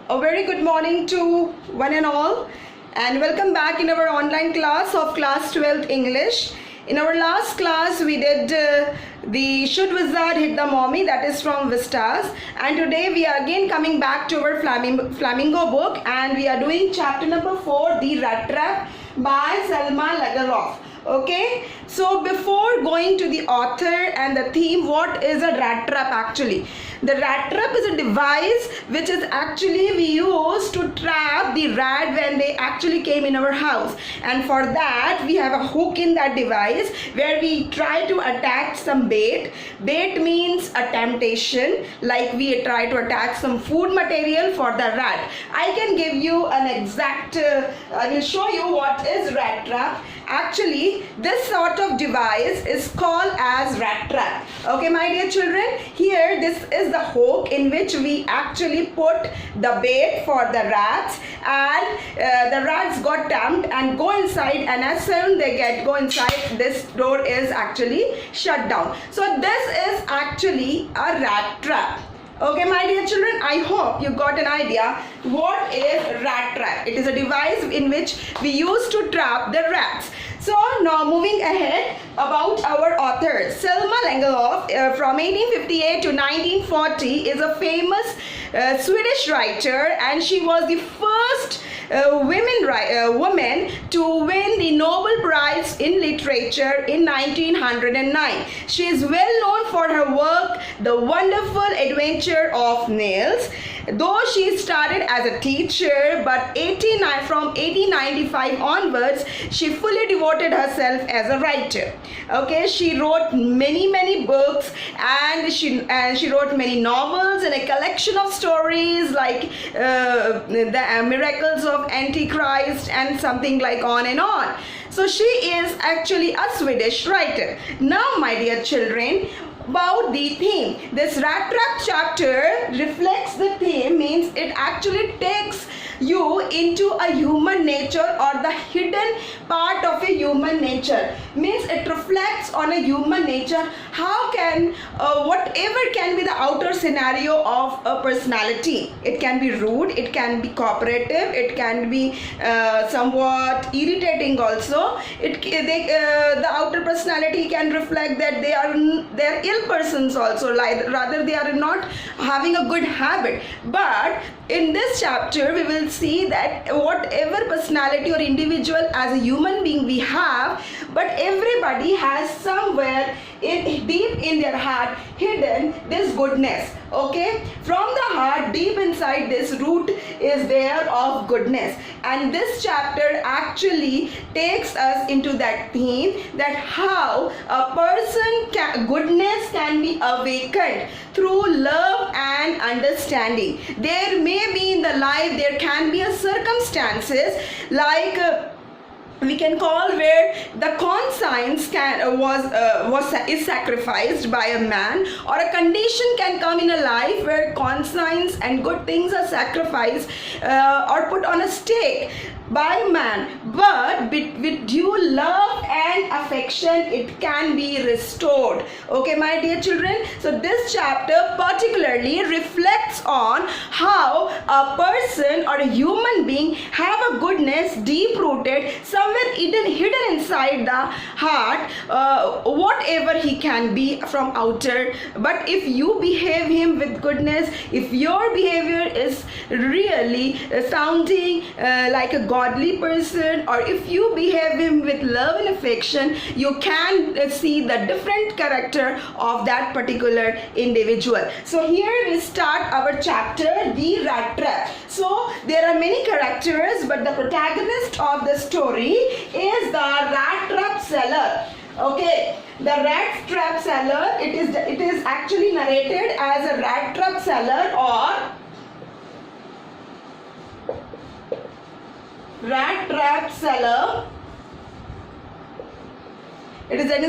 A very good morning to one and all, and welcome back in our online class of class 12th English. In our last class we did the Should Wizard Hit the Mommy, that is from Vistas, and today we are again coming back to our Flamingo book, and we are doing chapter number 4, The Rat Trap by Selma Lagerlöf. Okay, so before going to the author and the theme, what is a rat trap actually? The rat trap is a device which is actually we use to trap the rat when they actually came in our house, and for that we have a hook in that device where we try to attach some bait. Bait means a temptation, like we try to attach some food material for the rat. I can give you an exact, I will show you what is rat trap. Actually, this sort of device is called as rat trap. Okay, my dear children, here this is the hook in which we actually put the bait for the rats, and the rats got tamed and go inside, and as soon they go inside, this door is actually shut down. So this is actually a rat trap. Okay, my dear children, I hope you got an idea what is rat trap. It is a device in which we use to trap the rats. So now moving ahead about our author, Selma Lagerlöf from 1858 to 1940 is a famous Swedish writer, and she was the first woman to win the Nobel Prize in Literature in 1909. She is well known for her work, The Wonderful Adventure of Nils. Though she started as a teacher, but from 1895 onwards, she fully devoted herself as a writer. Okay, she wrote many books, and she wrote many novels and a collection of stories like the Miracles of Antichrist and something like on and on. So she is actually a Swedish writer. Now, my dear children, about the theme. This rat trap chapter reflects the theme, means it actually takes you into a human nature or the hidden part of a human nature, means it reflects on a human nature. How can whatever can be the outer scenario of a personality. It can be rude, it can be cooperative, it can be somewhat irritating also. The outer personality can reflect that they are ill persons also, like rather they are not having a good habit. But in this chapter we will see that whatever personality or individual as a human being we have, but everybody has somewhere deep in their heart hidden this goodness. Okay, from the heart deep inside, this root is there of goodness, and this chapter actually takes us into that theme, that how a person goodness can be awakened through love and understanding. There may be in the life, there can be a circumstances like we can call where the conscience is sacrificed by a man, or a condition can come in a life where conscience and good things are sacrificed or put on a stake by man, but with due love and affection it can be restored. Okay, my dear children, so this chapter particularly reflects on how a person or a human being have a goodness deep rooted somewhere hidden inside the heart, whatever he can be from outer. But if you behave him with goodness, if your behavior is really sounding like a godly person, or if you behave him with love and affection, you can see the different character of that particular individual. So here we start our chapter, The Rat Trap. So there are many characters, but the protagonist of the story is the rat trap seller. Okay, the rat trap seller, it is actually narrated as a rat trap seller or rat trap seller. It is a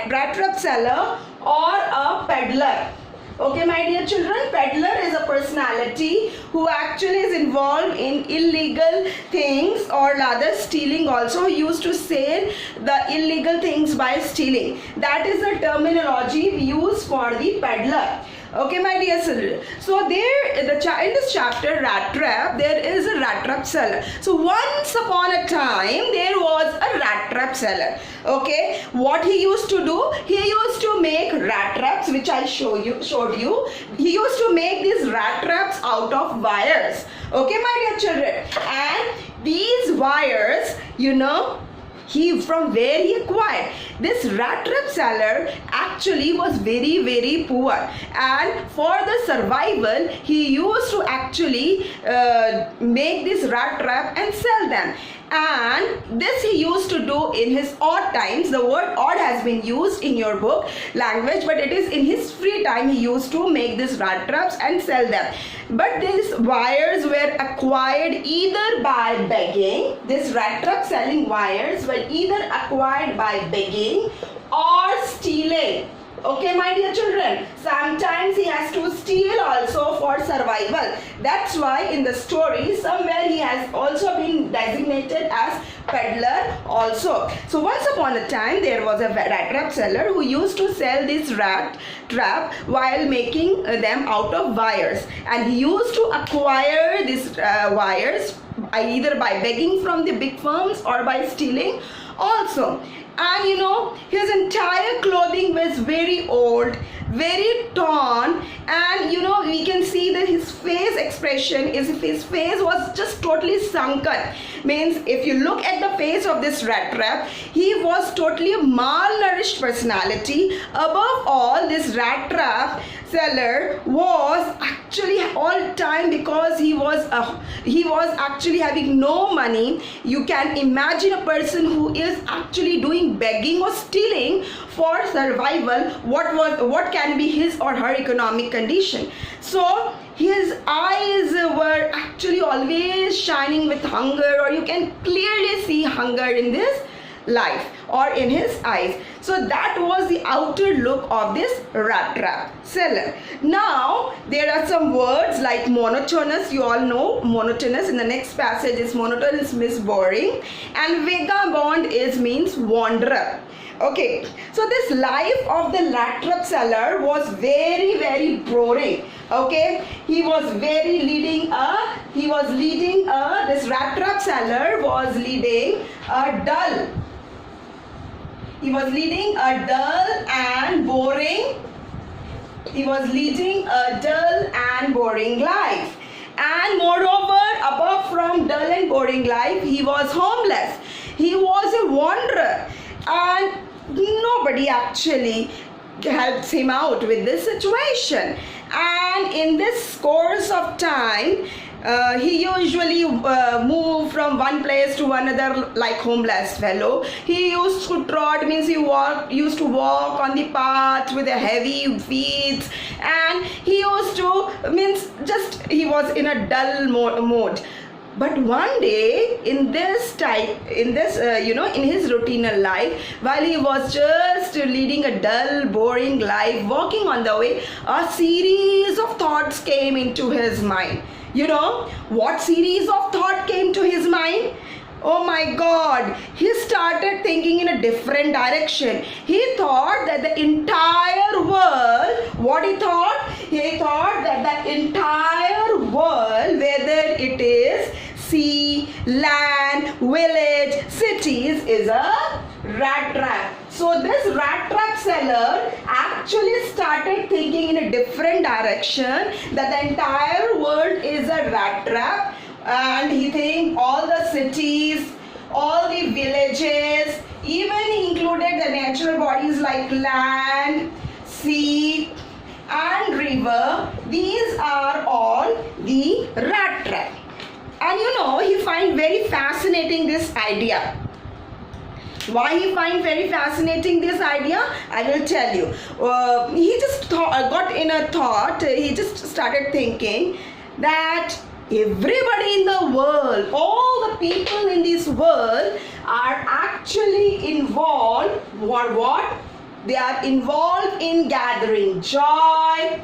rat trap seller or a peddler. Okay, my dear children, peddler is a personality who actually is involved in illegal things, or rather stealing also. He used to sell the illegal things by stealing. That is the terminology we use for the peddler. Okay, my dear children. So there, in this chapter, rat trap, there is a rat trap seller. So once upon a time, there was a rat trap seller. Okay, what he used to do? He used to make rat traps, which I showed you. He used to make these rat traps out of wires. Okay, my dear children. And these wires, from where he acquired this rat trap seller actually was very poor, and for the survival he used to actually make this rat trap and sell them. And this he used to do in his odd times. The word odd has been used in your book language, but it is in his free time he used to make these rat traps and sell them. But these wires were acquired either by begging. These rat trap selling wires were either acquired by begging or stealing. Okay, my dear children, sometimes he has to steal also for survival. That's why in the story somewhere he has also been designated as peddler also. So once upon a time there was a rat trap seller who used to sell this rat trap while making them out of wires, and he used to acquire these wires either by begging from the big firms or by stealing also. And his entire clothing was very old, very torn, and we can see that his face expression is, his face was just totally sunken. Means if you look at the face of this rat trap, he was totally a malnourished personality. Above all, this rat trap seller was actually all time, because he was actually having no money. You can imagine a person who is actually doing begging or stealing for survival, what can be his or her economic condition. So his eyes were actually always shining with hunger, or you can clearly see hunger in this life or in his eyes. So that was the outer look of this rat trap seller. Now there are some words like monotonous. You all know monotonous. In the next passage is monotonous means boring, and vagabond means wanderer. Okay, so this life of the rat trap seller was very boring. Okay, this rat trap seller was leading a dull and boring life. And moreover, apart from dull and boring life, he was homeless. He was a wanderer, and nobody actually helps him out with this situation. And in this course of time, he usually moved from one place to another like homeless fellow. He used to trot, means used to walk on the path with a heavy feet, and he used to, he was in a dull mode. But one day in his routine life, while he was just leading a dull, boring life, walking on the way, a series of thoughts came into his mind. What series of thought came to his mind? Oh my God, he started thinking in a different direction. He thought that the entire world, what he thought? He thought that the entire world, whether it is sea, land, village, cities, is a rat trap. So this rat trap seller actually started thinking in a different direction, that the entire world is a rat trap, and he think all the cities, all the villages, even he included the natural bodies like land, sea and river, these are all the rat trap. And he find very fascinating this idea. Why he find very fascinating this idea? I will tell you. He just got in a thought. He just started thinking that everybody in the world, all the people in this world are actually involved. What? They are involved in gathering joy.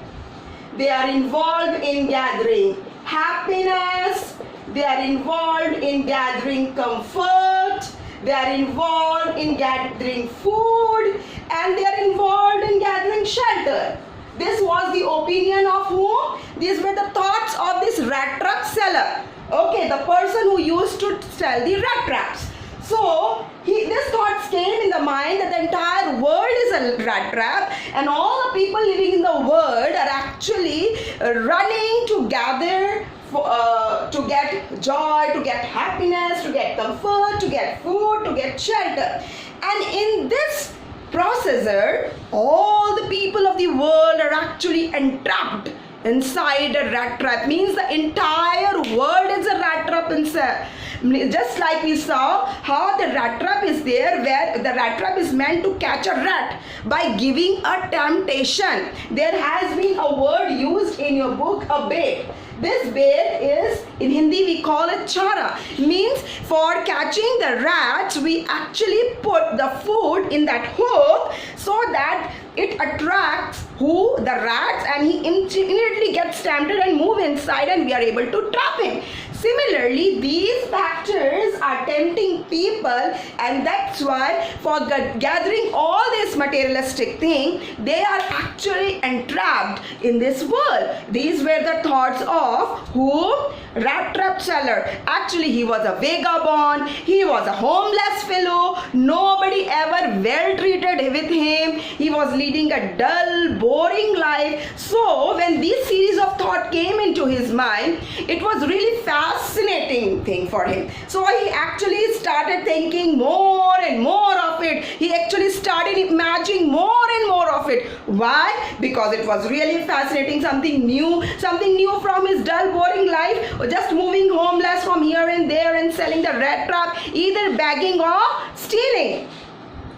They are involved in gathering happiness. They are involved in gathering comfort. They are involved in gathering food, and they are involved in gathering shelter. This was the opinion of whom? These were the thoughts of this rat trap seller. Okay, the person who used to sell the rat traps. So, these thoughts came in the mind that the entire world is a rat trap and all the people living in the world are actually running to gather to get joy, to get happiness, to get comfort, to get food, to get shelter. And in this processor, all the people of the world are actually entrapped inside a rat trap. Means the entire world is a rat trap inside. Just like we saw how the rat trap is there, where the rat trap is meant to catch a rat by giving a temptation. There has been a word used in your book, a bait. This bait is, in Hindi we call it chara. Means for catching the rats, we actually put the food in that hook so that it attracts the rats, and he immediately gets tempted and move inside and we are able to trap him. Similarly, these factors are tempting people, and that's why for gathering all this materialistic thing, they are actually entrapped in this world. These were the thoughts of whom? Rat trap seller. Actually, he was a vagabond, he was a homeless fellow, nobody ever well treated with him, he was leading a dull, boring life. So, when this series of thought came into his mind, it was really fascinating thing for him. So he actually started thinking more and more of it. He actually started imagining more and more of it. Why? Because it was really fascinating, something new from his dull, boring life, just moving homeless from here and there and selling the rat trap, either begging or stealing.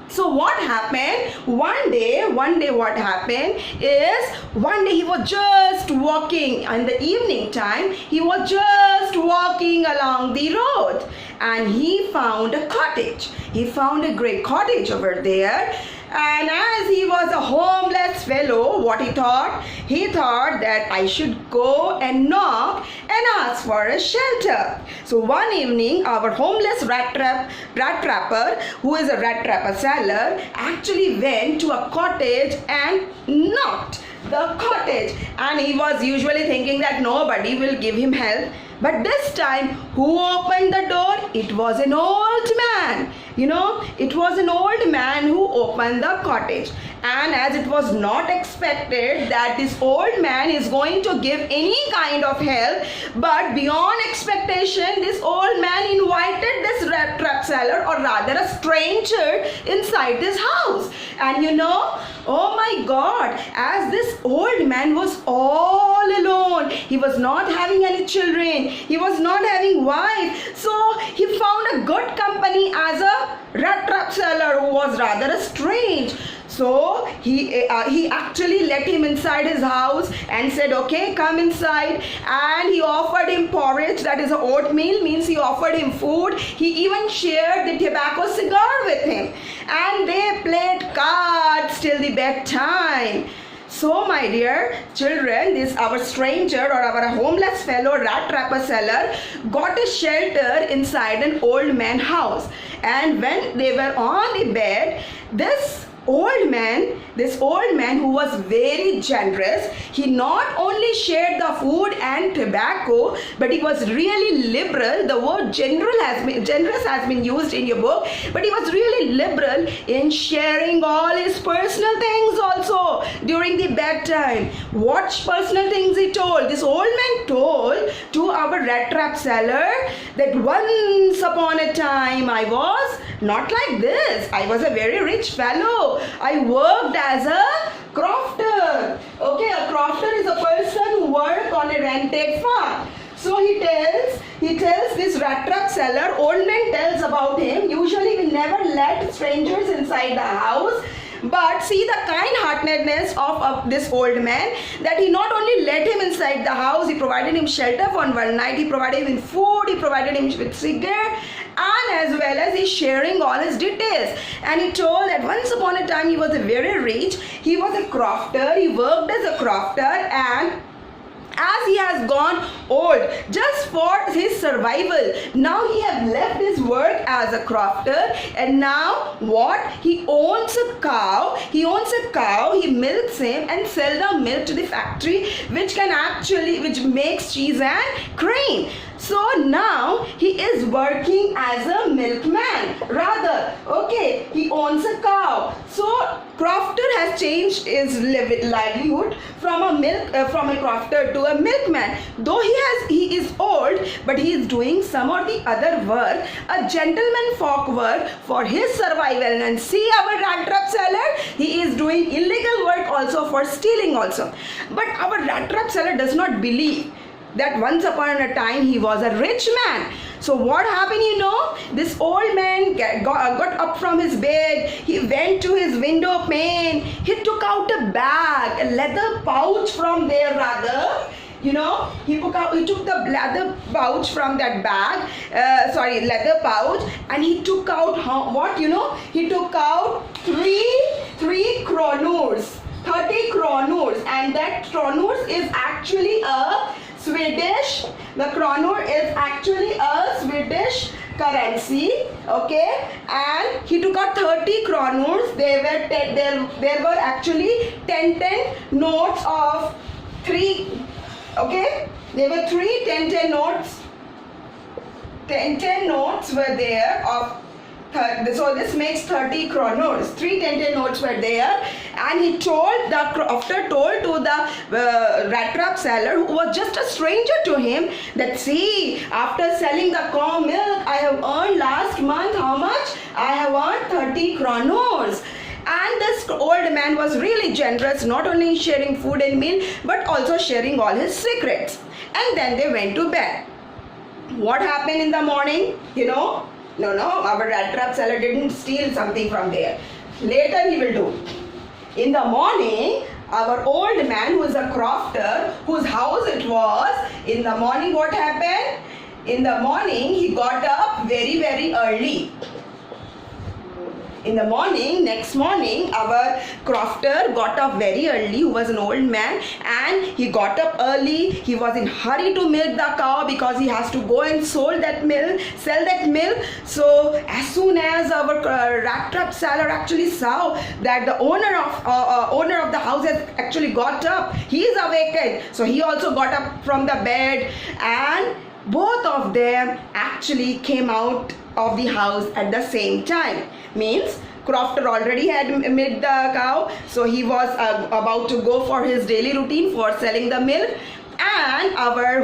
So what happened? One day what happened is, one day he was just walking in the evening time, he was just walking along the road and he found a cottage. He found a great cottage over there. And as he was a homeless fellow, what he thought? He thought that I should go and knock and ask for a shelter. So one evening, our homeless rat trapper, who is a rat trapper seller, actually went to a cottage and knocked the cottage. And he was usually thinking that nobody will give him help. But this time, who opened the door? It was an old man. It was an old man who opened the cottage. And as it was not expected that this old man is going to give any kind of help, but beyond expectation, this old man invited this rat trap seller, or rather a stranger, inside this house. And oh my God, as this old man was all alone, he was not having any children, he was not having wife, so he found a good company as a rat trap seller who was rather strange. So he actually let him inside his house and said, okay, come inside. And he offered him porridge, that is oatmeal, means he offered him food. He even shared the tobacco cigar with him. And they played cards till the bedtime. So my dear children, this our stranger or our homeless fellow rat trapper seller got a shelter inside an old man's house. And when they were on the bed, this old man who was very generous, he not only shared the food and tobacco, but he was really liberal. The word generous has been used in your book, but he was really liberal in sharing all his personal things also during the bedtime. What personal things he told? This old man told to our rat trap seller that once upon a time I was not like this. I was a very rich fellow. I worked as a crofter. Okay, a crofter is a person who works on a rented farm. So he tells this rat trap seller, old man tells about him. Usually we never let strangers inside the house. But see the kind-heartedness of this old man, that he not only let him inside the house, he provided him shelter for one night, he provided him food, he provided him with cigarette, and as well as he's sharing all his details. And he told that once upon a time he was very rich, he was a crofter, he worked as a crofter, and as he has gone old, just for his survival, now he has left his work as a crofter, and now what? He owns a cow. He milks him and sell the milk to the factory, which makes cheese and cream. So now he is working as a milkman. Rather, okay, he owns a cow. So crofter has changed his livelihood from a crofter to a milkman. Though he is old, but he is doing some of the other work, a gentleman folk work for his survival. And see our rat trap seller, he is doing illegal work also for stealing also. But our rat trap seller does not believe that once upon a time he was a rich man. So what happened, this old man got up from his bed. He went to his window pane. He took out a bag, a leather pouch from there, rather. He took the leather pouch from that bag, leather pouch, and he took out he took out three kronos, 30 kronos, and that kronos is actually a Swedish. The kronor is actually a Swedish currency, okay, and he took out 30 kronors. There were actually 10 notes of 3, okay, there were 3 10 notes. 10 notes were there of so this makes 30 kronors. 3 10 notes were there, and he told to the rat trap seller, who was just a stranger to him, that see, after selling the cow milk, I have earned last month how much? I have earned 30 kronors. And this old man was really generous, not only sharing food and meal, but also sharing all his secrets. And then they went to bed. What happened in the morning? No, our rat trap seller didn't steal something from there. Later he will do. In the morning, our old man, who is a crofter, whose house it was, in the morning what happened? In the morning, he got up very, very early. In the morning, next morning, our crofter got up very early, who was an old man, and he got up early. He was in hurry to milk the cow because he has to go and sell that milk. So as soon as our rat trap seller actually saw that the owner of the house has actually got up, he is awakened. So he also got up from the bed, and both of them actually came out of the house at the same time. Means crofter already had milked the cow, so he was about to go for his daily routine for selling the milk, and our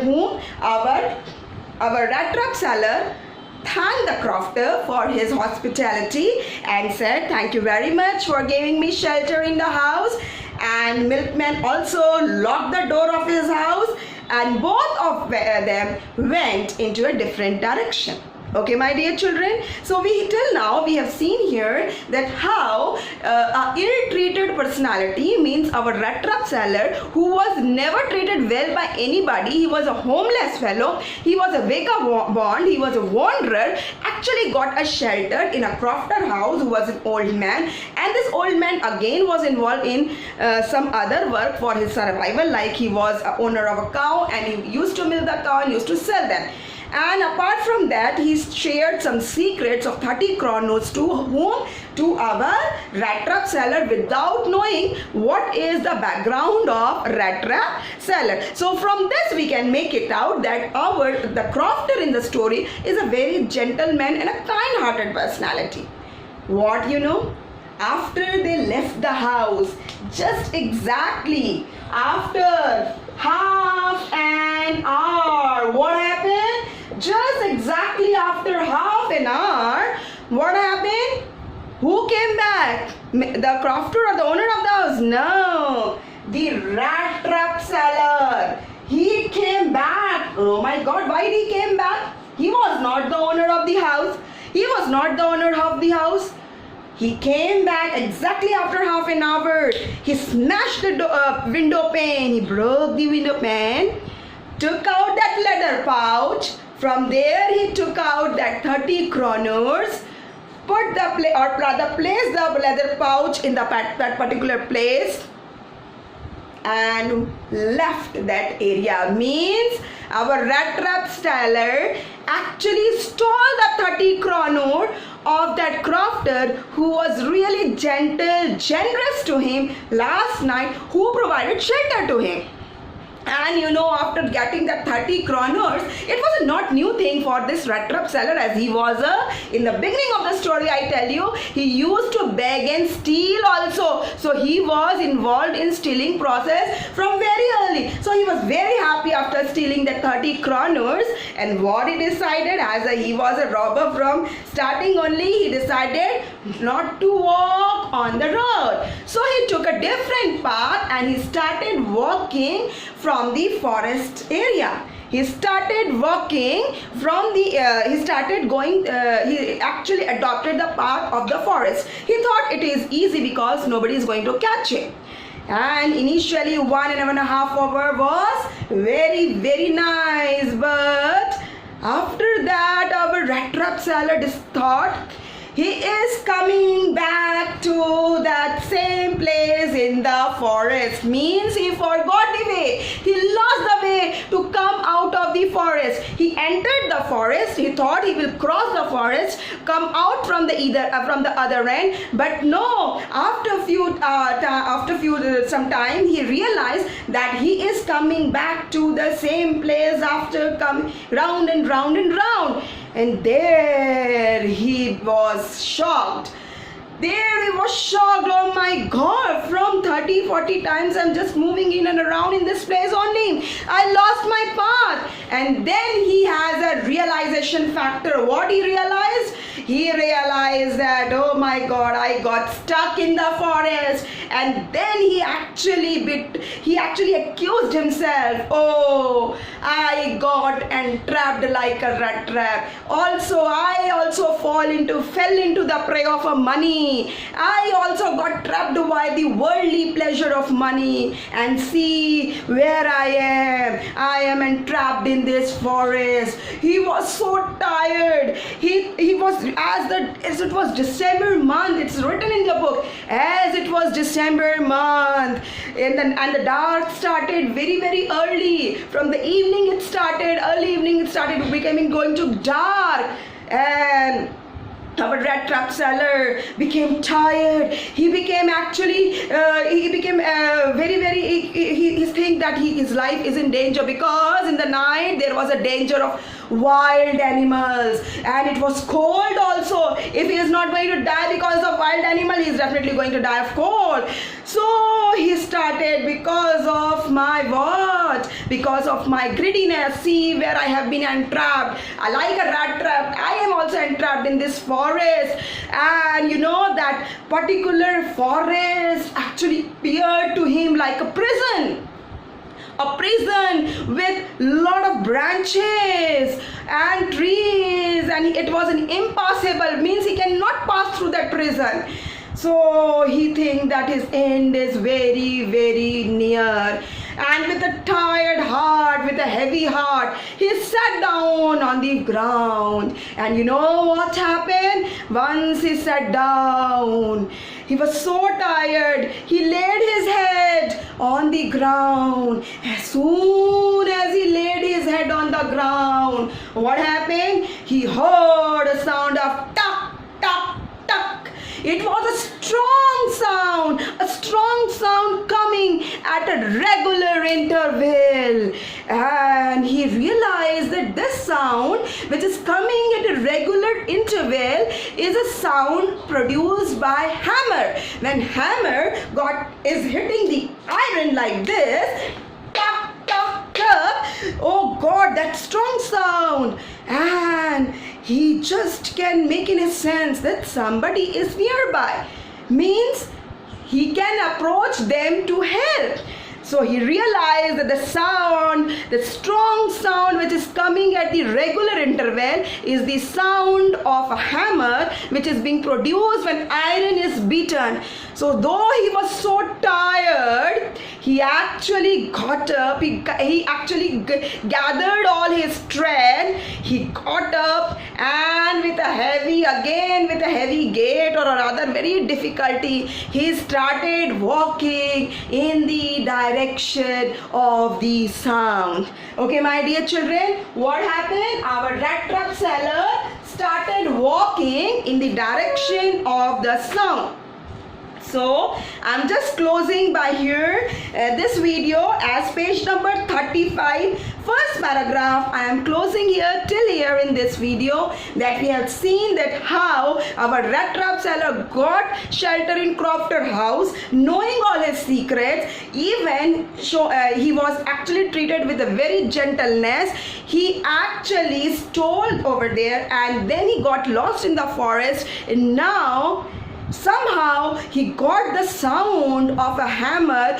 rat trap seller thanked the crofter for his hospitality and said, thank you very much for giving me shelter in the house. And milkman also locked the door of his house, and both of them went into a different direction. Okay, my dear children, so till now we have seen here that how a ill-treated personality, means our rat trap seller, who was never treated well by anybody, he was a homeless fellow, he was a vagabond, he was a wanderer, actually got a shelter in a crofter house, who was an old man, and this old man again was involved in some other work for his survival, like he was a owner of a cow, and he used to milk the cow and used to sell them. And apart from that, he shared some secrets of 30 kronos to whom? To our rat trap seller, without knowing what is the background of rat trap seller. So from this we can make it out that the crofter in the story is a very gentleman and a kind-hearted personality. What after they left the house, just exactly after half an hour, what happened? Just exactly after half an hour, what happened? Who came back? The crofter or the owner of the house? No, the rat trap seller. He came back. Oh my God, why did he came back? He was not the owner of the house. He came back exactly after half an hour. He smashed the window pane. He broke the window pane, took out that leather pouch. From there he took out that 30 kronos, placed the leather pouch in that particular place, and left that area. Means our rat trap seller actually stole the 30 kronor of that crofter who was really gentle, generous to him last night, who provided shelter to him. And after getting that 30 kroners, it was a not new thing for this rat trap seller, as he was in the beginning of the story, I tell you, he used to beg and steal also. So he was involved in stealing process from very early. So he was very happy after stealing that 30 kroners. And what he decided, as he was a robber from starting only, he decided not to walk on the road. So he took a different path and he started walking from the forest area. He started walking from the, he actually adopted the path of the forest. He thought it is easy because nobody is going to catch him. And initially 1.5 hours was very, very nice. But after that, our rat trap seller thought, he is coming back to that same place in the forest. Means he forgot the way. He lost the way to come out of the forest. He entered the forest. He thought he will cross the forest, come out from the other end. But no. After some time, he realized that he is coming back to the same place after coming round and round and round. And there he was shocked. Oh my God, from 30-40 times I'm just moving in and around in this place only. I lost my path. And then he has a realization factor. What he realized? He realized that, oh my God, I got stuck in the forest. And then he actually accused himself. Oh, I got entrapped like a rat trap. I also fell into the prey of a money. I also got trapped by the worldly pleasure of money. And see where I am. I am entrapped in this forest. He was so tired. He was, as it was December month. It's written in the book. As it was December month, and the dark started very, very early. From the evening it started, early evening it started becoming going to dark. And our rat trap seller became tired. He became very, very, he think that his life is in danger, because in the night there was a danger of wild animals, and it was cold also. If he is not going to die because of wild animal, he is definitely going to die of cold. So he started, because of my greediness. See where I have been entrapped. Like a rat trap, I am also entrapped in this forest. And that particular forest actually appeared to him like a prison. A prison with lot of branches and trees, and it was an impossible, means he cannot pass through that prison. So he thinks that his end is very, very near. And with a tired heart, with a heavy heart, he sat down on the ground. And you know what happened? Once he sat down, he was so tired, he laid his head on the ground. As soon as he laid his head on the ground, what happened? He heard a sound of tuck, tuck, tuck. It was a strong sound coming at a regular interval. And he realized that this sound, which is coming at a regular interval, is a sound produced by hammer. When hammer is hitting the iron like this, tuck, tuck, tuck, oh God, that strong sound. And he just can make in his sense that somebody is nearby. Means he can approach them to help. So he realized that the strong sound which is coming at the regular interval is the sound of a hammer which is being produced when iron is beaten. So though he was so tired, he actually got up, he actually gathered all his strength, he got up, and with a heavy gait, or rather very difficulty, he started walking in the direction direction of the sound. Okay, my dear children, what happened? Our rat trap seller started walking in the direction of the sound. So I'm just closing by here this video as page number 35, first paragraph. I am closing here till here in this video, that we have seen that how our rat trap seller got shelter in Crofter house, knowing all his secrets. Even he was actually treated with a very gentleness. He actually stole over there, and then he got lost in the forest, and now somehow he got the sound of a hammer,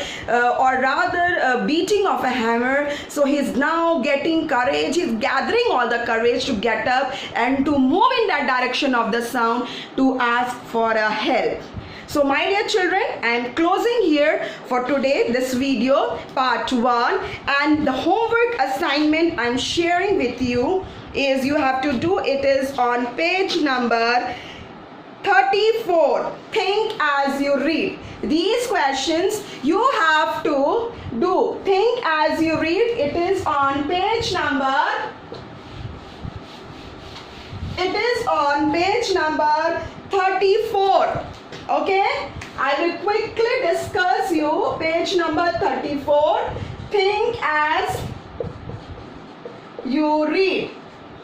or rather beating of a hammer. So he's now getting courage, he's gathering all the courage to get up and to move in that direction of the sound to ask for a help. So my dear children, I am closing here for today this video part 1, and the homework assignment I am sharing with you is, you have to do it is on page number 34. Think as you read. These questions you have to do. Think as you read. It is on page number 34. Okay, I will quickly discuss you page number 34. Think as you read.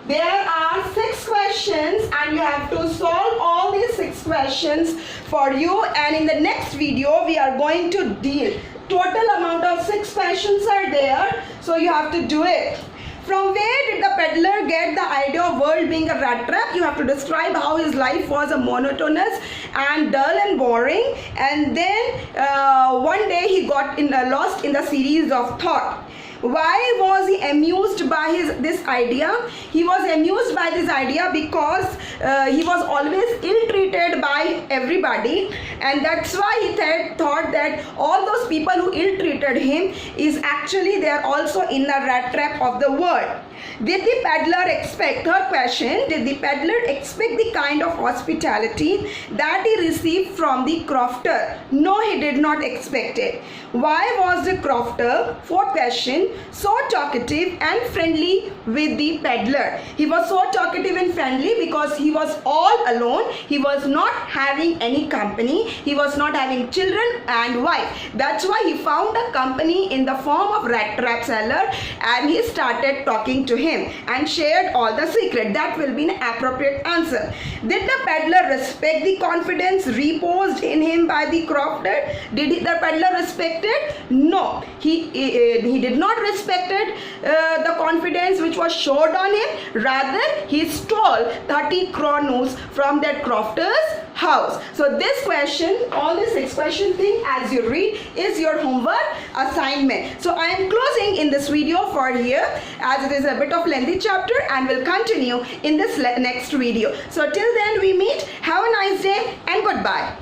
There are 6 questions and you have to solve all these 6 questions for you, and in the next video we are going to deal. Total amount of 6 questions are there, so you have to do it. From where did the peddler get the idea of world being a rat trap? You have to describe how his life was a monotonous and dull and boring, and then one day he got lost in the series of thought. Why was he amused by this idea? He was amused by this idea because he was always ill-treated by everybody, and that's why he thought that all those people who ill-treated him is actually they are also in the rat trap of the world. Did the peddler expect, third question, did the peddler expect the kind of hospitality that he received from the crofter? No, he did not expect it. Why was the crofter, fourth question, so talkative and friendly with the peddler? He was so talkative and friendly because he was all alone. He was not having any company. He was not having children and wife. That's why he found a company in the form of rat trap seller, and he started talking to him and shared all the secret. That will be an appropriate answer. Did the peddler respect the confidence reposed in him by the crofter? Did the peddler respect it? No, he did not respect the confidence which was showed on him. Rather, he stole 30 kronos from that crofter's house. So this question, all the 6 question thing as you read is your homework assignment. So I am closing in this video for here, as it is a bit of lengthy chapter, and will continue in this next video. So till then we meet. Have a nice day and goodbye.